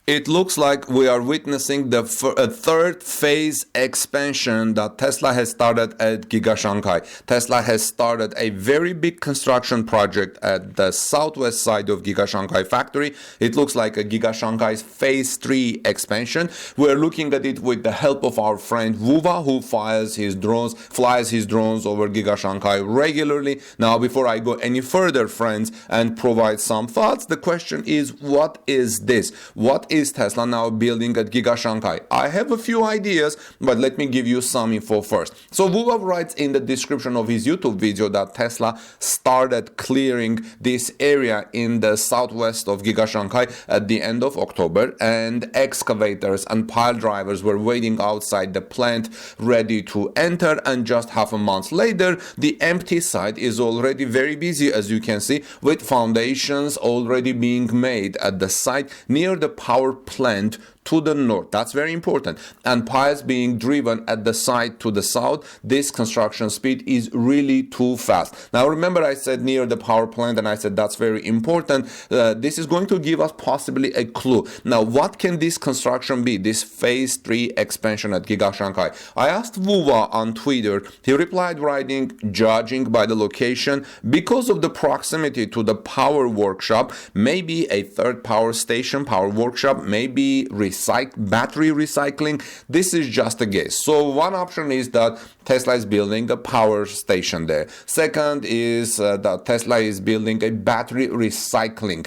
It looks like we are witnessing the third phase expansion that Tesla has started at Giga Shanghai. Tesla has started a very big construction project at the southwest side of Giga Shanghai factory. It looks like a Giga Shanghai's phase 3 expansion. We're looking at it with the help of our friend WuWa, who flies his drones over Giga Shanghai regularly. Now, before I go any further, friends, and provide some thoughts, the question is, what is this? What is Tesla now building at Giga Shanghai? I have a few ideas, but let me give you some info first. So WuWa writes in the description of his YouTube video that Tesla started clearing this area in the southwest of Giga Shanghai at the end of October, and excavators and pile drivers were waiting outside the plant ready to enter, and just half a month later the empty site is already very busy, as you can see, with foundations already being made at the site near the power plant to the north. That's very important. And piles being driven at the site to the south. This construction speed is really too fast. Now remember, I said near the power plant, and I said that's very important. This is going to give us possibly a clue. Now, what can this construction be, this phase 3 expansion at Giga Shanghai? I asked WuWa on Twitter. He replied writing, judging by the location, because of the proximity to the power workshop, maybe a third power station, power workshop, maybe battery recycling. This is just a guess. So one option is that Tesla is building a power station there. Second is that Tesla is building a battery recycling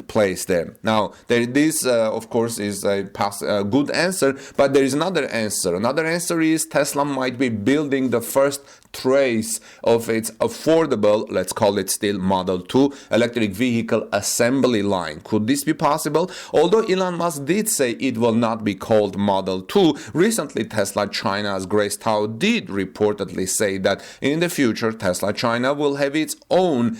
place there. Now, this of course is a good answer, but there is another answer. Another answer is Tesla might be building the first trace of its affordable, let's call it still Model 2 electric vehicle assembly line. Could this be possible? Although Elon Musk did say it will not be called Model 2, recently Tesla China's Grace Tao did reportedly say that in the future Tesla China will have its own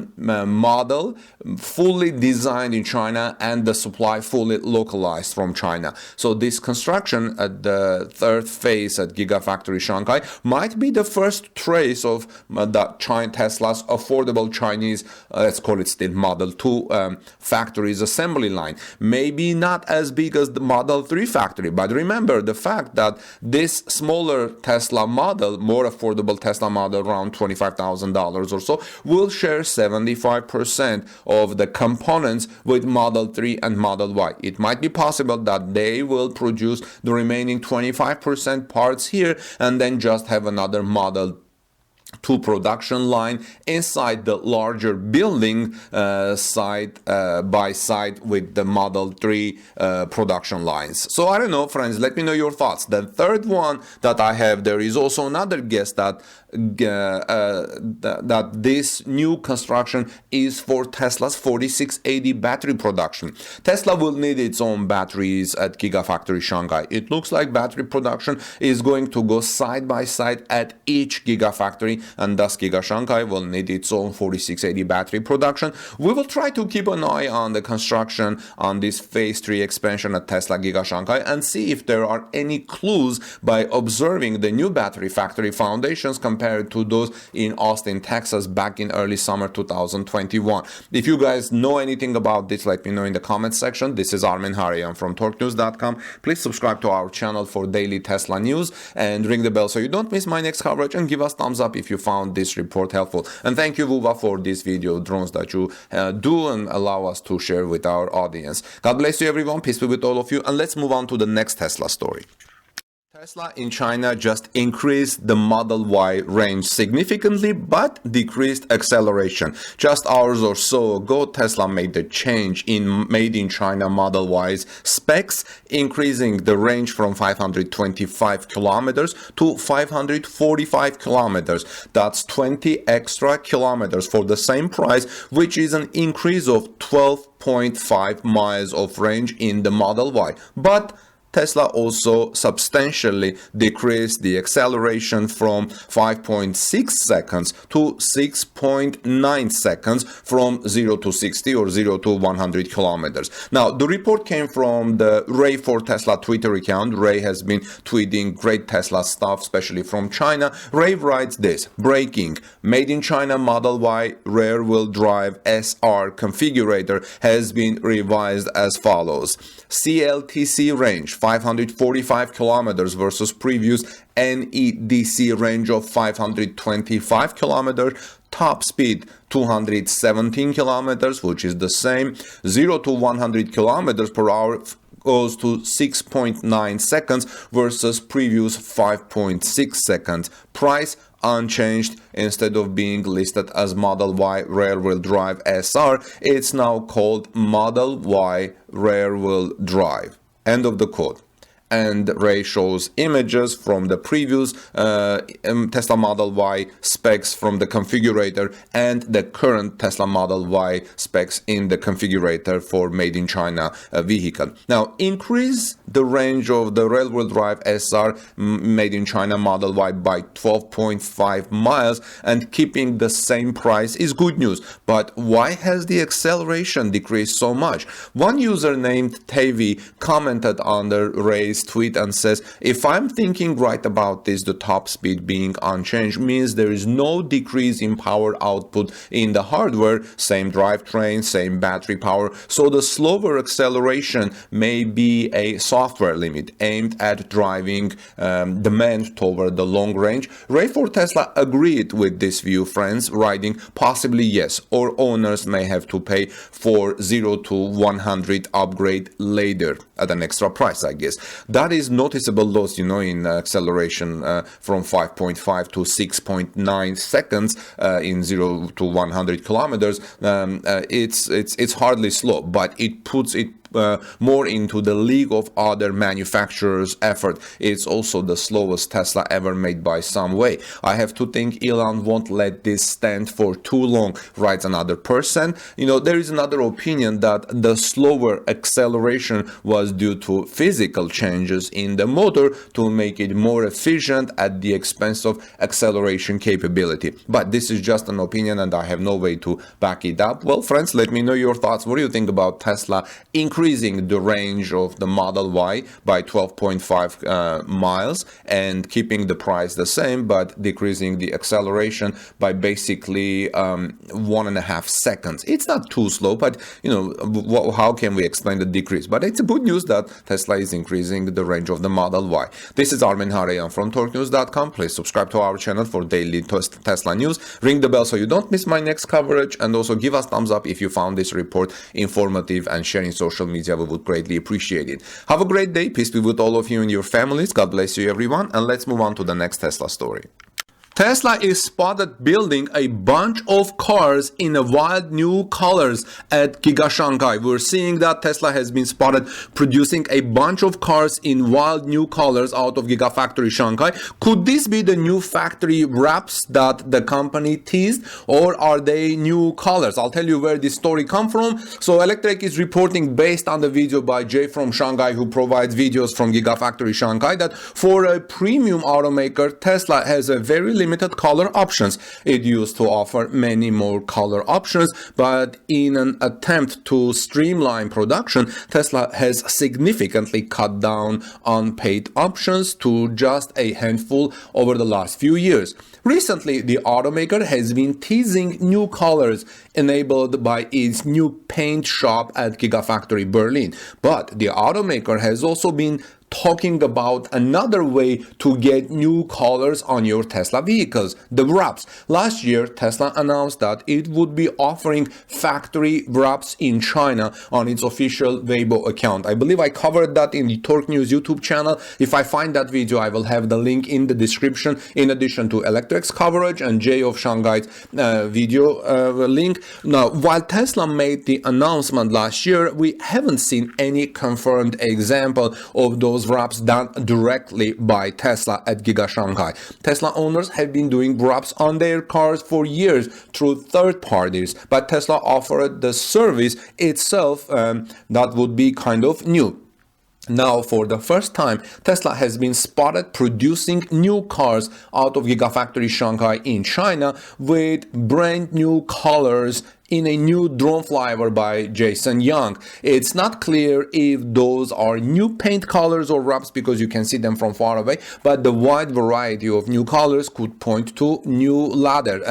model fully designed in China and the supply fully localized from China. So this construction at the third phase at Gigafactory Shanghai might be the first trace of Tesla's affordable Chinese, let's call it still Model 2 factory's assembly line. Maybe not as big as the Model 3 factory, but remember the fact that this smaller Tesla model, more affordable Tesla model, around $25,000 or so, will share 75% of the components with Model 3 and Model Y. It might be possible that they will produce the remaining 25% parts here and then just have another Model 2 production line inside the larger building side by side with the Model 3 production lines. So I don't know, friends, let me know your thoughts. The third one that I have, there is also another guess that that this new construction is for Tesla's 4680 battery production. Tesla will need its own batteries at Gigafactory Shanghai. It looks like battery production is going to go side by side at each Gigafactory, and thus Giga Shanghai will need its own 4680 battery production. We will try to keep an eye on the construction on this phase 3 expansion at Tesla Giga Shanghai and see if there are any clues by observing the new battery factory foundations compared to those in Austin, Texas back in early summer 2021. If you guys know anything about this, let me know in the comment section. This is Armen Harian from TorqueNews.com. Please subscribe to our channel for daily Tesla news and ring the bell so you don't miss my next coverage, and give us thumbs up if you found this report helpful. And thank you, WuWa, for this video drones that you do and allow us to share with our audience. God bless you, everyone. Peace be with all of you. And let's move on to the next Tesla story. Tesla in China just increased the Model Y range significantly, but decreased acceleration. Just hours or so ago, Tesla made the change in Made in China Model Y's specs, increasing the range from 525 kilometers to 545 kilometers. That's 20 extra kilometers for the same price, which is an increase of 12.5 miles of range in the Model Y. But Tesla also substantially decreased the acceleration from 5.6 seconds to 6.9 seconds from 0 to 60 or 0 to 100 kilometers. Now, the report came from the Ray for Tesla Twitter account. Ray has been tweeting great Tesla stuff, especially from China. Ray writes this: breaking, made in China Model Y rear-wheel drive SR configurator has been revised as follows. CLTC range 545 kilometers versus previous NEDC range of 525 kilometers. Top speed 217 kilometers, which is the same. 0 to 100 kilometers per hour goes to 6.9 seconds versus previous 5.6 seconds. Price unchanged. Instead of being listed as Model Y rear-wheel drive SR, it's now called Model Y rear-wheel drive. End of the quote. And Ray shows images from the previous Tesla Model Y specs from the configurator and the current Tesla Model Y specs in the configurator for made in China vehicle. Now, increase the range of the rear-wheel drive SR made in China Model Y by 12.5 miles and keeping the same price is good news. But why has the acceleration decreased so much? One user named Tavi commented under Ray's tweet and says, if I'm thinking right about this, the top speed being unchanged means there is no decrease in power output in the hardware, same drivetrain, same battery power, so the slower acceleration may be a software limit aimed at driving demand toward the long range. Ray for Tesla agreed with this view, friends, writing, possibly yes, or owners may have to pay for 0 to 100 upgrade later at an extra price, I guess. That is noticeable loss, in acceleration from 5.5 to 6.9 seconds in 0 to 100 kilometers. It's hardly slow, but it puts it more into the league of other manufacturers' effort. It's also the slowest Tesla ever made by some way. I have to think Elon won't let this stand for too long, writes another person. There is another opinion that the slower acceleration was due to physical changes in the motor to make it more efficient at the expense of acceleration capability. But this is just an opinion and I have no way to back it up. Well, friends, let me know your thoughts. What do you think about Tesla increasing the range of the Model Y by 12.5 miles and keeping the price the same, but decreasing the acceleration by basically 1.5 seconds? It's not too slow, but how can we explain the decrease? But it's a good news that Tesla is increasing the range of the Model Y. This is Armin Harayan from TorqueNews.com. Please subscribe to our channel for daily Tesla news. Ring the bell so you don't miss my next coverage, and also give us thumbs up if you found this report informative, and share in social media. We would greatly appreciate it. Have a great day. Peace be with all of you and your families. God bless you, everyone. And let's move on to the next Tesla story. Tesla is spotted building a bunch of cars in a wild new colors at Giga Shanghai. We're seeing that Tesla has been spotted producing a bunch of cars in wild new colors out of Gigafactory Shanghai. Could this be the new factory wraps that the company teased, or are they new colors? I'll tell you where this story come from. So Electrek is reporting, based on the video by Jay from Shanghai, who provides videos from Gigafactory Shanghai, that for a premium automaker, Tesla has a very limited color options. It used to offer many more color options, but in an attempt to streamline production, Tesla has significantly cut down on paid options to just a handful over the last few years. Recently, the automaker has been teasing new colors enabled by its new paint shop at Gigafactory Berlin. But the automaker has also been talking about another way to get new colors on your Tesla vehicles, the wraps. Last year, Tesla announced that it would be offering factory wraps in China on its official Weibo account. I believe I covered that in the Torque News YouTube channel. If I find that video, I will have the link in the description, in addition to Electrek's coverage and Jay of Shanghai's video link. Now, while Tesla made the announcement last year, we haven't seen any confirmed example of those wraps done directly by Tesla at Giga Shanghai. Tesla owners have been doing wraps on their cars for years through third parties, but Tesla offered the service itself that would be kind of new. Now, for the first time, Tesla has been spotted producing new cars out of Gigafactory Shanghai in China with brand new colors in a new drone flyover by Jason Young. It's not clear if those are new paint colors or wraps because you can see them from far away, but the wide variety of new colors could point to new ladder,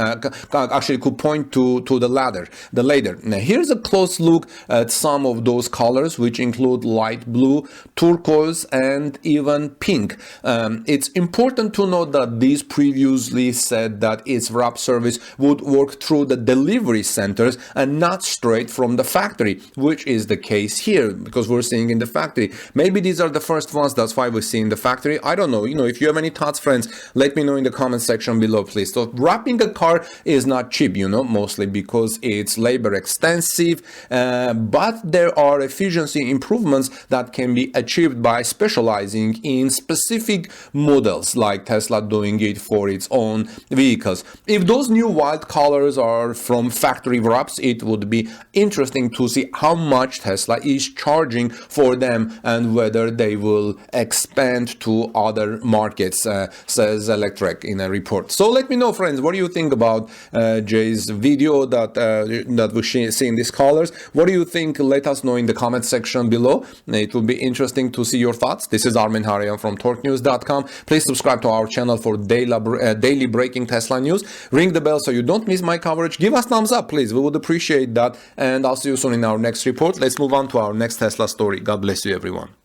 actually could point to the ladder. Now, here's a close look at some of those colors, which include light blue, turquoise, and even pink. It's important to note that these previously said that its wrap service would work through the delivery centers and not straight from the factory, which is the case here because we're seeing in the factory. Maybe these are the first ones, that's why we see in the factory. I don't know. If you have any thoughts, friends, let me know in the comment section below, please. So wrapping a car is not cheap, mostly because it's labor extensive, but there are efficiency improvements that can be achieved by specializing in specific models, like Tesla doing it for its own vehicles. If those new wild colors are from factory wraps, it would be interesting to see how much Tesla is charging for them and whether they will expand to other markets, says Electrek in a report. So let me know, friends, what do you think about Jay's video that we see in these colors? What do you think? Let us know in the comment section below. It will be interesting to see your thoughts. This is Armin Harian from TorqueNews.com. Please subscribe to our channel for daily breaking Tesla news. Ring the bell so you don't miss my coverage. Give us thumbs up, please. We would appreciate that. And I'll see you soon in our next report. Let's move on to our next Tesla story. God bless you, everyone.